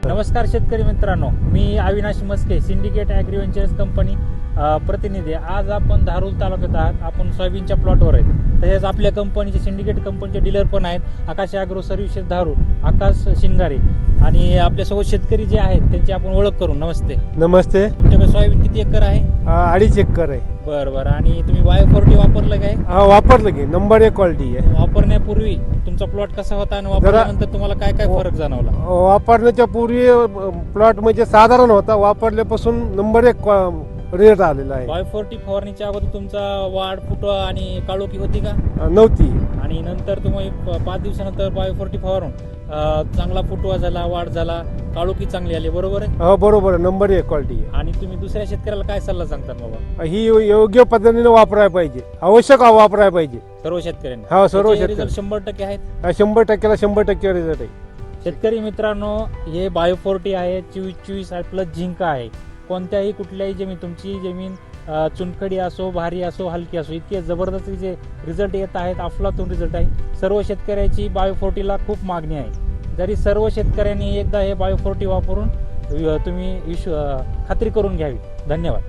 नमस्कार शेतकरी मित्रांनो, मी Avinash Maske, syndicate agri ventures company प्रतिनिधी. आज आपण धारूर तालुक्यात आहात. आपण सोयाबीनच्या प्लॉटवर आहेत. तसेच आपल्या कंपनीचे सिंडिकेट कंपनीचे डीलर पण आहेत. आकाश ॲग्रो सर्व्हिसेस धारूर, आकाश शिंगारे. आणि आपल्यासोबत शेतकरी जे आहेत त्यांची आपण ओळख करू. नमस्ते. नमस्ते. तुमच्याकडे सोयाबीन किती एकर आहे? 2.5 एकर आहे. बरं बरं. आणि तुम्ही बायो40 वापरलं काय? वापरलं की नंबर 1 क्वालिटी आहे. वापरण्यापूर्वी तुमचा प्लॉट कसा होता आणि वापरल्यानंतर तुम्हाला काय काय फरक जाणवला? वापरण्याच्या पूर्वी प्लॉट म्हणजे साधारण होता, वापरल्यापासून नंबर 1 रेट आलेला आहे. बायो40 फवारणीच्या अगोदर तुमचा वाढ, फुटवा आणि काळोखी होती का? नव्हती. आणि नंतर तुम्ही 5 दिवसानंतर बायो40 फवारून चांगला फुटवा झाला, वाढ झाला, काळोखी चांगली आली, बरोबर आहे? हो बरोबर आहे, नंबर 1 क्वालिटी आहे. आणि तुम्ही दुसऱ्या शेतकऱ्याला काय सल्ला सांगतात बाबा? ही योग्य पद्धतीने वापरायला पाहिजे, आवश्यक वापरायला पाहिजे सर्व शेतकऱ्यांनी? हा, सर्व त्याचे शेतकरी. result 100% आहेत? 100%ला 100% रिझल्ट आहे. शेतकरी मित्रांनो, हे बायो40 आहे, 24 प्लस झिंक आहे. कोणत्याही कुठल्याही जमीन, तुमची जमीन चुनखडी असो, भारी असो, हलकी असो, इतके जबरदस्त जे रिझल्ट येत आहेत, अफलातून रिझल्ट आहे. सर्व शेतकऱ्याची बायो40ला खूप मागणी आहे. जरी सर्व शेतकऱ्यांनी एकदा हे बायो40 वापरून तुम्ही खात्री करून घ्यावी. धन्यवाद.